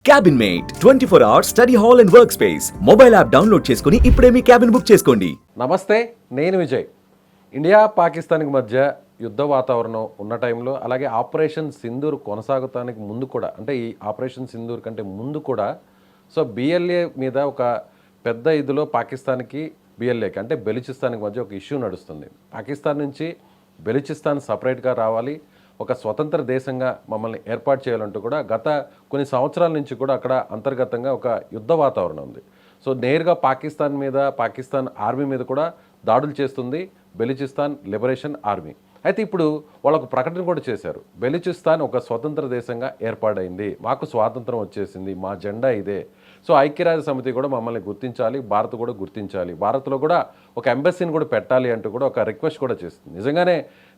Cabin mate 24 hours study hall and work space mobile app download చేసుకుని ఇప్పుడే మీ cabin book చేసుకోండి. నమస్తే, నేను విజయ్. ఇండియా పాకిస్తాన్కి మధ్య యుద్ధ వాతావరణం ఉన్న టైంలో, అలాగే ఆపరేషన్ సింధూర్ కొనసాగుతానికి ముందు కూడా, అంటే ఈ ఆపరేషన్ సింధూర్ కంటే ముందు కూడా బిఎల్ఏ మీద ఒక పెద్ద ఇదిలో పాకిస్తాన్కి బిఎల్ఏకి అంటే బెలూచిస్తాన్కి మధ్య ఒక ఇష్యూ నడుస్తుంది. పాకిస్తాన్ నుంచి బెలూచిస్తాన్ సపరేట్గా రావాలి, ఒక స్వతంత్ర దేశంగా మమ్మల్ని ఏర్పాటు చేయాలంటూ కూడా గత కొన్ని సంవత్సరాల నుంచి కూడా అక్కడ అంతర్గతంగా ఒక యుద్ధ వాతావరణం ఉంది. నేరుగా పాకిస్తాన్ ఆర్మీ మీద కూడా దాడులు చేస్తుంది బెలూచిస్తాన్ లిబరేషన్ ఆర్మీ. అయితే ఇప్పుడు వాళ్ళకు ప్రకటన కూడా చేశారు, బెలూచిస్తాన్ ఒక స్వతంత్ర దేశంగా ఏర్పాటైంది, మాకు స్వాతంత్రం వచ్చేసింది, మా జెండా ఇదే. ఐక్యరాజ్య సమితి కూడా మమ్మల్ని గుర్తించాలి, భారత్ కూడా గుర్తించాలి, భారత్లో కూడా ఒక ఎంబసీని కూడా పెట్టాలి అంటూ కూడా ఒక రిక్వెస్ట్ కూడా చేస్తుంది. నిజంగానే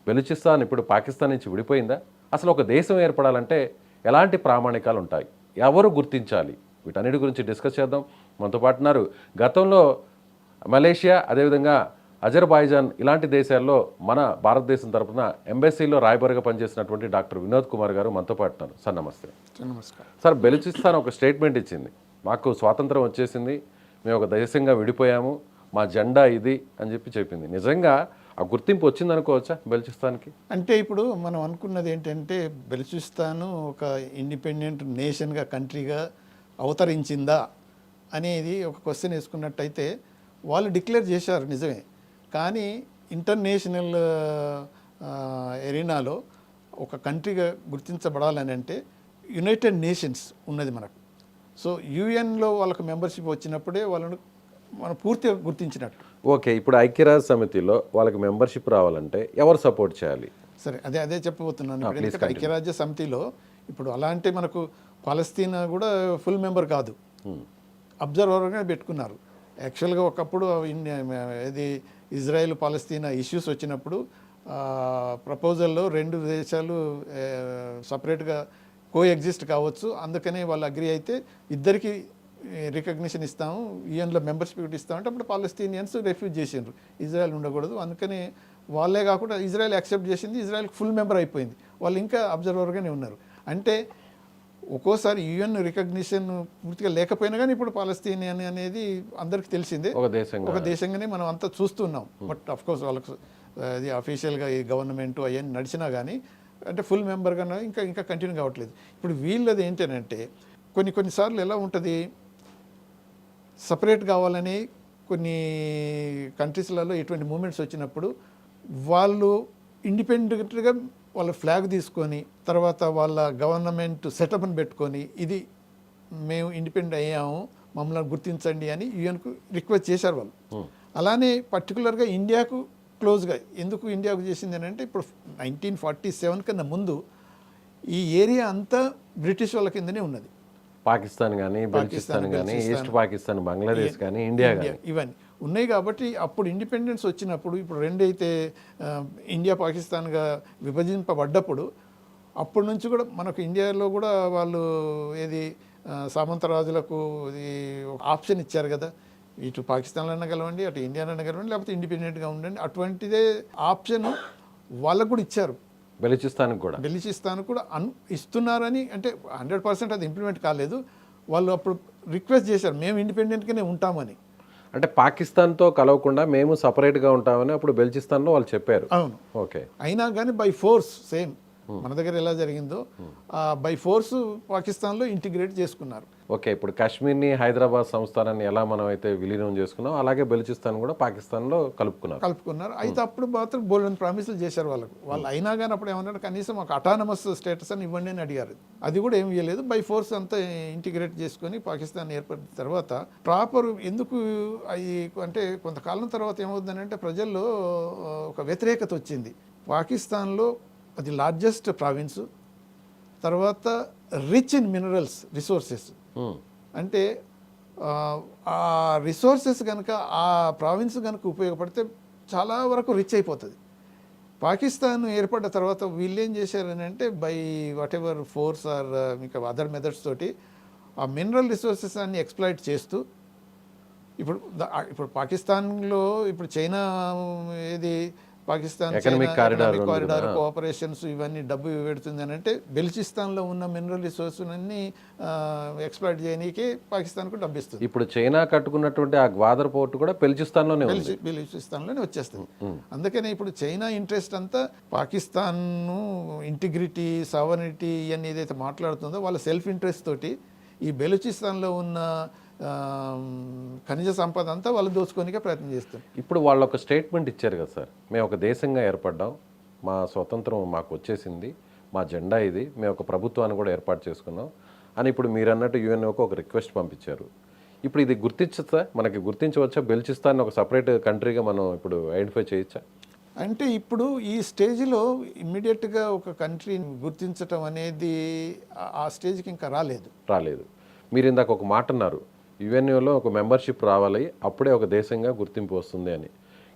బెలూచిస్తాన్ ఇప్పుడు పాకిస్తాన్ నుంచి విడిపోయిందా? అసలు ఒక దేశం ఏర్పడాలంటే ఎలాంటి ప్రామాణికాలు ఉంటాయి, ఎవరు గుర్తించాలి? వీటన్నిటి గురించి డిస్కస్ చేద్దాం. మనతో పాటు ఉన్నారు గతంలో మలేషియా, అదేవిధంగా అజర్బైజాన్ ఇలాంటి దేశాల్లో మన భారతదేశం తరఫున ఎంబసీలో రాయబారిగా పనిచేసినటువంటి డాక్టర్ వినోద్ కుమార్ గారు మనతో పాటు ఉన్నారు. సార్ నమస్తే. నమస్కారం. సార్, బెలూచిస్తాన్ ఒక స్టేట్మెంట్ ఇచ్చింది, మాకు స్వాతంత్రం వచ్చేసింది, మేము ఒక దేశంగా విడిపోయాము, మా జెండా ఇది అని చెప్పింది. నిజంగా ఆ గుర్తింపు వచ్చింది అనుకోవచ్చా బెలూచిస్తాన్కి? అంటే ఇప్పుడు మనం అనుకున్నది ఏంటంటే బెలూచిస్తాన్ ఒక ఇండిపెండెంట్ నేషన్గా, కంట్రీగా అవతరించిందా అనేది ఒక క్వశ్చన్ వేసుకున్నట్టయితే వాళ్ళు డిక్లేర్ చేశారు నిజమే. కానీ ఇంటర్నేషనల్ ఎరీనాలో ఒక కంట్రీగా గుర్తించబడాలని అంటే యునైటెడ్ నేషన్స్ ఉన్నది మనకు. యుఎన్లో వాళ్ళకు మెంబర్షిప్ వచ్చినప్పుడే వాళ్ళను మనం పూర్తిగా గుర్తించినట్టు. ఓకే, ఇప్పుడు ఐక్యరాజ్య సమితిలో వాళ్ళకి మెంబర్షిప్ రావాలంటే ఎవరు సపోర్ట్ చేయాలి? సరే, అదే చెప్పబోతున్నాను. ఎందుకంటే ఐక్యరాజ్య సమితిలో ఇప్పుడు అలా అంటే మనకు పాలస్తీనా కూడా ఫుల్ మెంబర్ కాదు, అబ్జర్వర్గా పెట్టుకున్నారు. యాక్చువల్గా ఒకప్పుడు ఇది ఇజ్రాయెల్ పాలస్తీనా ఇష్యూస్ వచ్చినప్పుడు ప్రపోజల్లో రెండు దేశాలు సపరేట్గా కోఎగ్జిస్ట్ కావచ్చు, అందుకనే వాళ్ళు అగ్రి అయితే ఇద్దరికి రికగ్నిషన్ ఇస్తాము, యుఎన్లో మెంబర్షిప్ ఇస్తామంటే అప్పుడు పాలస్తీనియన్స్ రిఫ్యూజ్ చేసిండ్రు, ఇజ్రాయెల్ ఉండకూడదు, అందుకని వాళ్ళే కాకుండా ఇజ్రాయెల్ యాక్సెప్ట్ చేసింది, ఇజ్రాయెల్కి ఫుల్ మెంబర్ అయిపోయింది, వాళ్ళు ఇంకా అబ్జర్వర్గానే ఉన్నారు. అంటే ఒక్కోసారి యుఎన్ రికగ్నిషన్ పూర్తిగా లేకపోయినా కానీ ఇప్పుడు పాలస్తీనియన్ అనేది అందరికీ తెలిసిందే, ఒక దేశంగానే మనం అంతా చూస్తున్నాం. బట్ అఫ్కోర్స్ వాళ్ళకు అది అఫీషియల్గా ఈ గవర్నమెంట్ అవన్నీ నడిచినా కానీ అంటే ఫుల్ మెంబర్గా ఇంకా కంటిన్యూ కావట్లేదు. ఇప్పుడు వీళ్ళది ఏంటంటే కొన్నిసార్లు ఎలా ఉంటుంది, సపరేట్ కావాలని కొన్ని కంట్రీస్లలో ఎటువంటి మూమెంట్స్ వచ్చినప్పుడు వాళ్ళు ఇండిపెండెంట్గా వాళ్ళ ఫ్లాగ్ తీసుకొని తర్వాత వాళ్ళ గవర్నమెంట్ సెటప్ని పెట్టుకొని ఇది మేము ఇండిపెండెంట్ అయ్యాము, మమ్మల్ని గుర్తించండి అని యుఎన్కు రిక్వెస్ట్ చేశారు వాళ్ళు. అలానే పర్టికులర్గా ఇండియాకు క్లోజ్గా ఎందుకు ఇండియాకు చేసింది అని అంటే ఇప్పుడు 1947 కన్నా ముందు ఈ ఏరియా అంతా బ్రిటిష్ వాళ్ళ కిందనే ఉన్నది. పాకిస్తాన్ కానీ, బెలూచిస్తాన్ కానీ, ఈస్ట్ పాకిస్తాన్, బంగ్లాదేశ్ కానీ, ఇండియా ఇవన్నీ ఉన్నాయి. కాబట్టి అప్పుడు ఇండిపెండెన్స్ వచ్చినప్పుడు ఇప్పుడు రెండైతే ఇండియా పాకిస్తాన్గా విభజింపబడ్డప్పుడు అప్పటి నుంచి కూడా మనకు ఇండియాలో కూడా వాళ్ళు ఏది సామంతరాజులకు ఆప్షన్ ఇచ్చారు కదా, ఇటు పాకిస్తాన్లో అనగలవండి, అటు ఇండియాలో అనగలవండి, లేకపోతే ఇండిపెండెంట్గా ఉండండి, అటువంటిదే ఆప్షన్ వాళ్ళకు కూడా ఇచ్చారు. బెలూచిస్తాన్ కూడా ఇస్తున్నారని అంటే 100% అది ఇంప్లిమెంట్ కాలేదు. వాళ్ళు అప్పుడు రిక్వెస్ట్ చేశారు, మేము ఇండిపెండెంట్గానే ఉంటామని. అంటే పాకిస్తాన్తో కలవకుండా మేము సపరేట్గా ఉంటామని అప్పుడు బెలూచిస్తాన్లో వాళ్ళు చెప్పారు. అవును, ఓకే. అయినా కానీ బై ఫోర్స్ సేమ్ మన దగ్గర ఎలా జరిగిందో బై ఫోర్స్ పాకిస్తాన్లో ఇంటిగ్రేట్ చేసుకున్నారు. ఓకే, ఇప్పుడు కాశ్మీర్ని హైదరాబాద్ సంస్థానాన్ని ఎలా మనం అయితే విలీనం చేసుకున్నాం, అలాగే బెలూచిస్తాన్ కూడా పాకిస్తాన్లో కలుపుకున్నారు. అయితే అప్పుడు మాత్రం బోల్డెన్ ప్రామిసులు చేశారు వాళ్ళు. అయినా కానీ అప్పుడు ఏమన్నారు, కనీసం ఒక అటానమస్ స్టేటస్ అని ఇవ్వండి అని అడిగారు. అది కూడా ఏమి ఇవ్వలేదు. బై ఫోర్స్ అంతా ఇంటిగ్రేట్ చేసుకొని పాకిస్తాన్ ఏర్పడిన తర్వాత ప్రాపర్ ఎందుకు అవి అంటే కొంతకాలం తర్వాత ఏమవుతుందని అంటే ప్రజల్లో ఒక వ్యతిరేకత వచ్చింది. పాకిస్తాన్లో అది లార్జెస్ట్ ప్రావిన్స్, తర్వాత రిచ్ ఇన్ మినరల్స్ రిసోర్సెస్, అంటే ఆ రిసోర్సెస్ కనుక ఆ ప్రావిన్స్ కనుక ఉపయోగపడితే చాలా వరకు రిచ్ అయిపోతుంది. పాకిస్తాన్ ఏర్పడ్డ తర్వాత వీళ్ళు ఏం చేశారని అంటే by whatever force or ఇంకా అదర్ మెథడ్స్ తోటి ఆ మినరల్ రిసోర్సెస్ అన్ని ఎక్స్ప్లాయిట్ చేస్తూ ఇప్పుడు పాకిస్తాన్లో ఇప్పుడు చైనా ఏది పాకిస్తాన్ Economic corridor ఉంది కారిడార్ కదా. కోఆపరేషన్స్ ఇవన్నీ డబ్బు పెడుతుంది అని అంటే బెలుచిస్తాన్లో ఉన్న మినరల్ రిసోర్స్లన్నీ ఎక్స్ప్లాయిట్ చేయనీకే పాకిస్తాన్కు డబ్బు ఇస్తుంది. ఇప్పుడు చైనా కట్టుకున్నటువంటి ఆ గ్వాదర్ పోర్ట్ కూడా బెలుచిస్తాన్లోనే ఉంది. బెలుచిస్తాన్లోనే వచ్చేస్తుంది. అందుకనే ఇప్పుడు చైనా ఇంట్రెస్ట్ అంతా పాకిస్తాన్ ఇంటిగ్రిటీ సావర్నిటీ ఇవన్నీ ఏదైతే మాట్లాడుతుందో వాళ్ళ సెల్ఫ్ ఇంట్రెస్ట్ తోటి ఈ బెలుచిస్తాన్లో ఉన్న ఖనిజ సంపద అంతా వాళ్ళు దోచుకోనికే ప్రయత్నం చేస్తారు. ఇప్పుడు వాళ్ళు ఒక స్టేట్మెంట్ ఇచ్చారు కదా సార్, మేము ఒక దేశంగా ఏర్పడ్డాం, మా స్వతంత్రం మాకు వచ్చేసింది, మా జెండా ఇది, మేము ఒక ప్రభుత్వాన్ని కూడా ఏర్పాటు చేసుకున్నాం అని ఇప్పుడు మీరు అన్నట్టు యుఎన్ఓకి ఒక రిక్వెస్ట్ పంపించారు. ఇప్పుడు ఇది గుర్తించచ్చా, మనకి గుర్తించవచ్చా? బెలుచిస్తాన్ ఒక సపరేట్ కంట్రీగా మనం ఇప్పుడు ఐడెంటిఫై చేయొచ్చా? అంటే ఇప్పుడు ఈ స్టేజ్లో ఇమ్మీడియట్గా ఒక కంట్రీని గుర్తించటం అనేది ఆ స్టేజ్కి ఇంకా రాలేదు. మీరు ఇందాక ఒక మాట అన్నారు, యుఎన్ఓలో ఒక మెంబర్షిప్ రావాలి, అప్పుడే ఒక దేశంగా గుర్తింపు వస్తుంది అని.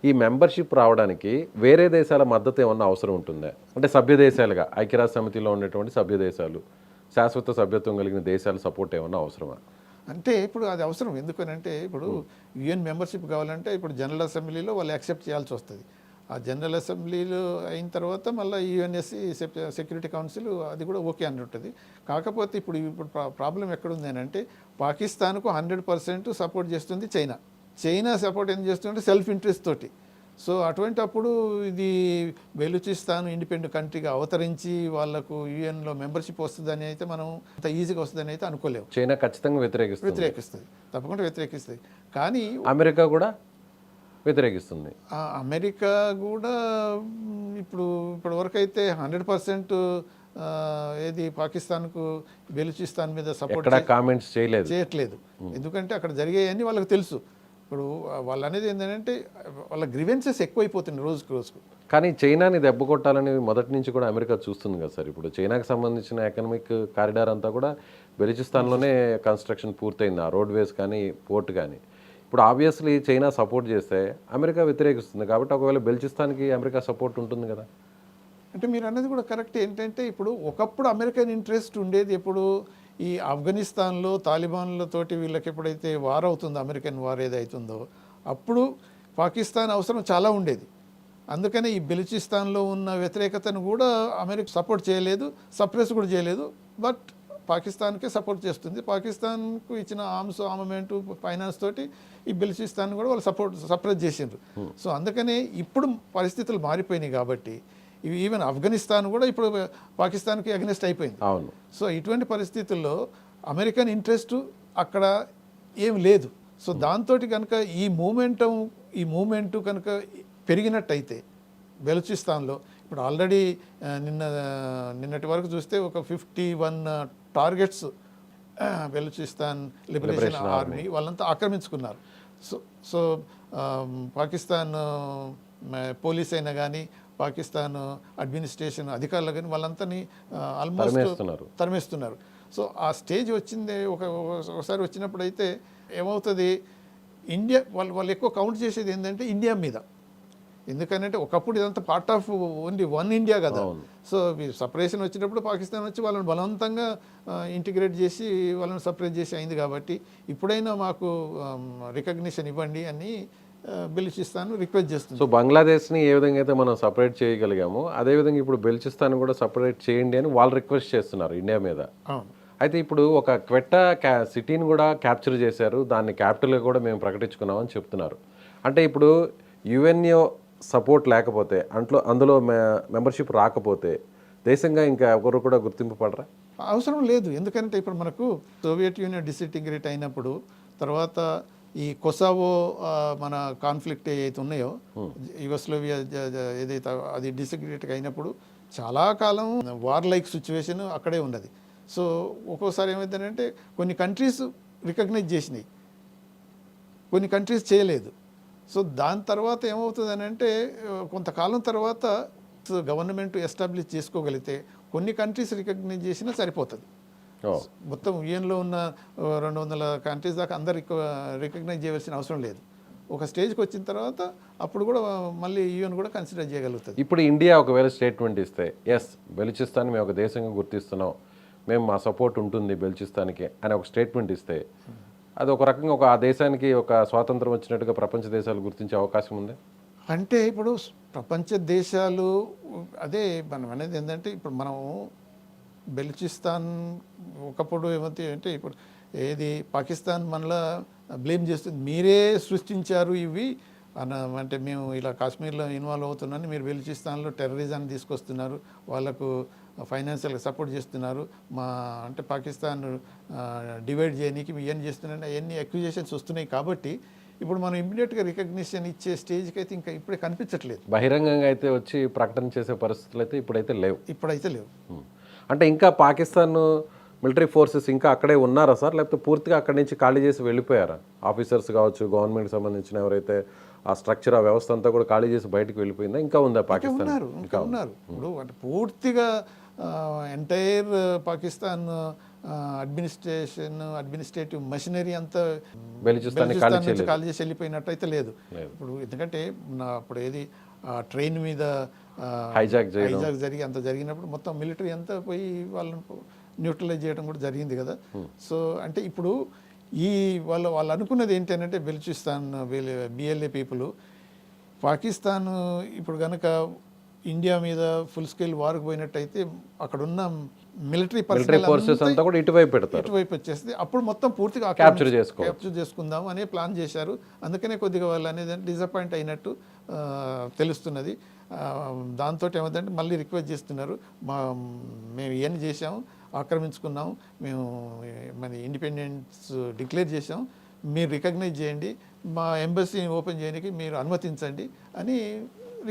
ఈ మెంబర్షిప్ రావడానికి వేరే దేశాల మద్దతు ఏమన్నా అవసరం ఉంటుందా? అంటే సభ్య దేశాలుగా ఐక్యరాజ్య సమితిలో ఉన్నటువంటి సభ్య దేశాలు, శాశ్వత సభ్యత్వం కలిగిన దేశాల సపోర్ట్ ఏమన్నా అవసరమా? అంటే ఇప్పుడు అది అవసరం. ఎందుకనంటే ఇప్పుడు యుఎన్ మెంబర్షిప్ కావాలంటే ఇప్పుడు జనరల్ అసెంబ్లీలో వాళ్ళు యాక్సెప్ట్ చేయాల్సి వస్తుంది. ఆ జనరల్ అసెంబ్లీలో అయిన తర్వాత మళ్ళీ యుఎన్ఎస్సి సెక్యూరిటీ కౌన్సిల్ అది కూడా ఓకే అని ఉంటుంది. కాకపోతే ఇప్పుడు ప్రాబ్లం ఎక్కడుంది అని అంటే పాకిస్తాన్కు 100% సపోర్ట్ చేస్తుంది చైనా సపోర్ట్ ఏం చేస్తుంటే సెల్ఫ్ ఇంట్రెస్ట్ తోటి. సో అటువంటి అప్పుడు ఇది బెలూచిస్తాన్ ఇండిపెండెంట్ కంట్రీగా అవతరించి వాళ్ళకు యుఎన్లో మెంబర్షిప్ వస్తుందని అయితే మనం అంత ఈజీగా వస్తుందని అయితే అనుకోలేము. చైనా ఖచ్చితంగా వ్యతిరేకిస్తుంది, తప్పకుండా వ్యతిరేకిస్తుంది. కానీ అమెరికా కూడా వ్యతిరేకిస్తుంది. అమెరికా కూడా ఇప్పటివరకు అయితే 100% ఏది పాకిస్తాన్కు బెలూచిస్తాన్ మీద సపోర్ట్ కామెంట్స్ చేయట్లేదు. ఎందుకంటే అక్కడ జరిగాయని వాళ్ళకి తెలుసు. ఇప్పుడు వాళ్ళు అనేది ఏంటంటే వాళ్ళ గ్రీవెన్సెస్ ఎక్కువైపోతుంది రోజుకు. కానీ చైనాని దెబ్బ కొట్టాలని మొదటి నుంచి కూడా అమెరికా చూస్తుంది కదా సార్. ఇప్పుడు చైనాకి సంబంధించిన ఎకనామిక్ కారిడార్ అంతా కూడా బెలూచిస్తాన్లోనే కన్స్ట్రక్షన్ పూర్తయింది, ఆ రోడ్వేస్ కానీ పోర్ట్ కానీ. ఇప్పుడు ఆబ్వియస్లీ చైనా సపోర్ట్ చేస్తే అమెరికా వ్యతిరేకిస్తుంది, కాబట్టి ఒకవేళ బెలూచిస్తాన్కి అమెరికా సపోర్ట్ ఉంటుంది కదా. అంటే మీరు అన్నది కూడా కరెక్ట్. ఏంటంటే ఇప్పుడు ఒకప్పుడు అమెరికన్ ఇంట్రెస్ట్ ఉండేది ఎప్పుడు ఈ ఆఫ్ఘనిస్తాన్లో తాలిబాన్లతోటి వీళ్ళకి ఎప్పుడైతే వార్ అవుతుందో, అమెరికన్ వార్ ఏదైతుందో అప్పుడు పాకిస్తాన్ అవసరం చాలా ఉండేది. అందుకనే ఈ బెలూచిస్తాన్లో ఉన్న వ్యతిరేకతను కూడా అమెరికా సపోర్ట్ చేయలేదు, సప్రెస్ కూడా చేయలేదు. బట్ పాకిస్తాన్కే సపోర్ట్ చేస్తుంది. పాకిస్తాన్కు ఇచ్చిన ఆర్మమెంట్ ఫైనాన్స్ తోటి ఈ బెలూచిస్తాన్ కూడా వాళ్ళు సప్రెస్ చేసిండ్రు. సో అందుకనే ఇప్పుడు పరిస్థితులు మారిపోయినాయి కాబట్టి ఈవెన్ ఆఫ్ఘనిస్తాన్ కూడా ఇప్పుడు పాకిస్తాన్కి అగెనిస్ట్ అయిపోయింది. అవును. సో ఇటువంటి పరిస్థితుల్లో అమెరికన్ ఇంట్రెస్ట్ అక్కడ ఏం లేదు. సో దాంతో కనుక ఈ మూమెంటు కనుక పెరిగినట్టయితే బెలూచిస్తాన్లో ఇప్పుడు ఆల్రెడీ నిన్నటి వరకు చూస్తే ఒక 51 టార్గెట్స్ బెలూచిస్తాన్ లిబరేషన్ ఆర్మీ వాళ్ళంతా ఆక్రమించుకున్నారు. సో పాకిస్తాన్ పోలీస్ అయినా కానీ పాకిస్తాన్ అడ్మినిస్ట్రేషన్ అధికారులు కానీ వాళ్ళంతాని ఆల్మోస్ట్ తరిమేస్తున్నారు. సో ఆ స్టేజ్ వచ్చింది ఒకసారి వచ్చినప్పుడు అయితే ఏమవుతుంది, ఇండియా వాళ్ళు ఎక్కువ కౌంట్ చేసేది ఏంటంటే ఇండియా మీద. ఎందుకంటే ఒకప్పుడు ఇదంతా part of only one India కదా. సో సపరేషన్ వచ్చినప్పుడు పాకిస్తాన్ వచ్చి వాళ్ళని బలవంతంగా ఇంటిగ్రేట్ చేసి వాళ్ళని సపరేట్ చేసి అయింది. కాబట్టి ఇప్పుడైనా మాకు రికగ్నిషన్ ఇవ్వండి అని బెలూచిస్తాన్ రిక్వెస్ట్ చేస్తుంది. సో బంగ్లాదేశ్ని ఏ విధంగా అయితే మనం సపరేట్ చేయగలిగామో అదేవిధంగా ఇప్పుడు బెలూచిస్తాన్ కూడా సపరేట్ చేయండి అని వాళ్ళు రిక్వెస్ట్ చేస్తున్నారు ఇండియా మీద. అయితే ఇప్పుడు ఒక క్వెట్టా సిటీని కూడా క్యాప్చర్ చేశారు, దాన్ని క్యాపిటల్గా కూడా మేము ప్రకటించుకున్నామని చెప్తున్నారు. అంటే ఇప్పుడు యుఎన్ఓ సపోర్ట్ లేకపోతే అందులో మెంబర్షిప్ రాకపోతే దేశంగా ఇంకా ఎవరు కూడా గుర్తింపు పడరా? అవసరం లేదు. ఎందుకంటే ఇప్పుడు మనకు సోవియట్ యూనియన్ డిసింటిగ్రేట్ అయినప్పుడు తర్వాత ఈ కొసావో మన కాన్ఫ్లిక్ట్ ఏదైతే ఉన్నాయో యుగోస్లోవియా ఏదైతే అది డిసింటిగ్రేట్ అయినప్పుడు చాలా కాలం వార్ లైక్ సిచ్యువేషన్ అక్కడే ఉన్నది. సో ఒక్కోసారి ఏమైందంటే కొన్ని కంట్రీస్ రికగ్నైజ్ చేసినాయి, కొన్ని కంట్రీస్ చేయలేదు. సో దాని తర్వాత ఏమవుతుంది అని అంటే కొంతకాలం తర్వాత గవర్నమెంట్ ఎస్టాబ్లిష్ చేసుకోగలిగితే కొన్ని కంట్రీస్ రికగ్నైజ్ చేసినా సరిపోతుంది. మొత్తం యుఎన్లో ఉన్న 200 కంట్రీస్ దాకా అందరు రికగ్నైజ్ చేయవలసిన అవసరం లేదు. ఒక స్టేజ్కి వచ్చిన తర్వాత అప్పుడు కూడా మళ్ళీ యుఎన్ కూడా కన్సిడర్ చేయగలుగుతుంది. ఇప్పుడు ఇండియా ఒకవేళ స్టేట్మెంట్ ఇస్తే ఎస్ బెలూచిస్తాన్ మేము ఒక దేశంగా గుర్తిస్తున్నాం, మేము మా సపోర్ట్ ఉంటుంది బెలూచిస్తాన్కి అని ఒక స్టేట్మెంట్ ఇస్తే అది ఒక రకంగా ఆ దేశానికి ఒక స్వాతంత్రం వచ్చినట్టుగా ప్రపంచ దేశాలు గుర్తించే అవకాశం ఉంది. అంటే ఇప్పుడు ప్రపంచ దేశాలు అదే మనం అనేది ఏంటంటే ఇప్పుడు మనం బెలూచిస్తాన్ ఒకప్పుడు ఏమవుతాయి అంటే ఇప్పుడు ఏది పాకిస్తాన్ మనలో బ్లేమ్ చేస్తుంది, మీరే సృష్టించారు ఇవి అంటే మేము ఇలా కాశ్మీర్లో ఇన్వాల్వ్ అవుతున్నాను, మీరు బెలూచిస్తాన్లో టెర్రరిజాన్ని తీసుకొస్తున్నారు, వాళ్ళకు ఫైనాన్షియల్గా సపోర్ట్ చేస్తున్నారు, మా అంటే పాకిస్తాన్ డివైడ్ చేయడానికి ఇవన్నీ చేస్తున్నారంటే అవన్నీ అక్యూజేషన్స్ వస్తున్నాయి. కాబట్టి ఇప్పుడు మనం ఇమ్మీడియట్గా రికగ్నిషన్ ఇచ్చే స్టేజ్కి అయితే ఇంకా ఇప్పుడే కనిపించట్లేదు, బహిరంగంగా అయితే వచ్చి ప్రకటన చేసే పరిస్థితులు అయితే ఇప్పుడైతే లేవు. ఇప్పుడైతే లేవు. అంటే ఇంకా పాకిస్తాన్ మిలిటరీ ఫోర్సెస్ ఇంకా అక్కడే ఉన్నారా సార్, లేకపోతే పూర్తిగా అక్కడి నుంచి ఖాళీ చేసి వెళ్ళిపోయారా? ఆఫీసర్స్ కావచ్చు, గవర్నమెంట్కి సంబంధించిన ఎవరైతే ఆ స్ట్రక్చర్ ఆ వ్యవస్థ అంతా కూడా ఖాళీ చేసి బయటకు వెళ్ళిపోయిందా, ఇంకా ఉందా పాకిస్తాన్? ఇంకా ఉన్నారు. ఇప్పుడు అంటే పూర్తిగా ఎంటైర్ పాకిస్తాన్ అడ్మినిస్ట్రేటివ్ మెషినరీ అంతా బెలూచిస్తాన్ నుంచి ఖాళీ చేసి వెళ్ళిపోయినట్టయితే లేదు. ఇప్పుడు ఎందుకంటే అప్పుడు ఏది ట్రైన్ మీద హైజాక్ జరిగి అంత జరిగినప్పుడు మొత్తం మిలిటరీ అంతా పోయి వాళ్ళని న్యూట్రలైజ్ చేయడం కూడా జరిగింది కదా. సో అంటే ఇప్పుడు ఈ వాళ్ళు అనుకున్నది ఏంటంటే బెలూచిస్తాన్ బిఎల్ఏ పీపుల్ పాకిస్తాన్ ఇప్పుడు కనుక ఇండియా మీద ఫుల్ స్కేల్ వార్కు పోయినట్టయితే అక్కడ ఉన్న మిలిటరీ ఫోర్సెస్ అంతా కూడా ఇటువైపు వచ్చేస్తే అప్పుడు మొత్తం పూర్తిగా క్యాప్చర్ చేసుకుందాం అనే ప్లాన్ చేశారు. అందుకనే కొద్దిగా వాళ్ళు అనేది డిసప్పాయింట్ అయినట్టు తెలుస్తున్నది. దాంతో ఏమంటే మళ్ళీ రిక్వెస్ట్ చేస్తున్నారు, మేము ఇవన్నీ చేసాము, ఆక్రమించుకున్నాము, మేము మన ఇండిపెండెన్స్ డిక్లేర్ చేసాం, మీరు రికగ్నైజ్ చేయండి, మా ఎంబసీని ఓపెన్ చేయడానికి మీరు అనుమతించండి అని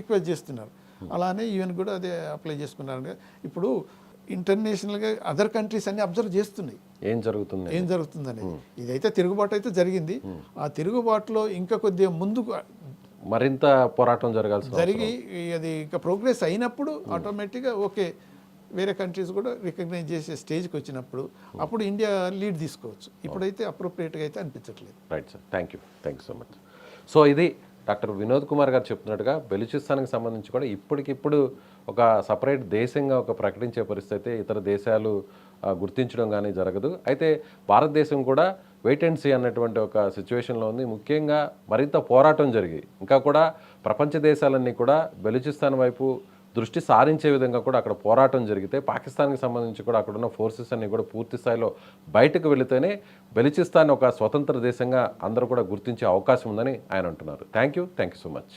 రిక్వెస్ట్ చేస్తున్నారు. అలానే యూఎన్ కూడా అదే అప్లై చేసుకున్నారు. ఇప్పుడు ఇంటర్నేషనల్గా అదర్ కంట్రీస్ అన్ని అబ్జర్వ్ చేస్తున్నాయి ఏం జరుగుతుంది అనేది. ఇదైతే తిరుగుబాటు అయితే జరిగింది, ఆ తిరుగుబాటులో ఇంకా కొద్దిగా ముందుకు మరింత పోరాటం జరిగి అది ఇంకా ప్రోగ్రెస్ అయినప్పుడు ఆటోమేటిక్గా ఓకే వేరే కంట్రీస్ కూడా రికగ్నైజ్ చేసే స్టేజ్కి వచ్చినప్పుడు అప్పుడు ఇండియా లీడ్ తీసుకోవచ్చు. ఇప్పుడైతే అప్రోప్రియేట్గా అయితే అనిపించట్లేదు. Right sir, thank you so much. So ఇది డాక్టర్ వినోద్ కుమార్ గారు చెప్తున్నట్టుగా బెలూచిస్తాన్కి సంబంధించి కూడా ఇప్పటికిప్పుడు ఒక సపరేట్ దేశంగా ఒక ప్రకటించే పరిస్థితి ఇతర దేశాలు గుర్తించడం కానీ జరగదు. అయితే భారతదేశం కూడా వెయిట్ అండ్ సీ అన్నటువంటి ఒక సిచ్యువేషన్లో ఉంది. ముఖ్యంగా మరింత పోరాటం జరిగి ఇంకా కూడా ప్రపంచ దేశాలన్నీ కూడా బెలూచిస్తాన్ వైపు దృష్టి సారించే విధంగా కూడా అక్కడ పోరాటం జరిగితే పాకిస్తాన్కి సంబంధించి కూడా అక్కడ ఉన్న ఫోర్సెస్ అన్ని కూడా పూర్తి స్థాయిలో బయటకు వెళితేనే బెలూచిస్తాన్ ఒక స్వతంత్ర దేశంగా అందరూ కూడా గుర్తించే అవకాశం ఉందని ఆయన అంటున్నారు. Thank you so much.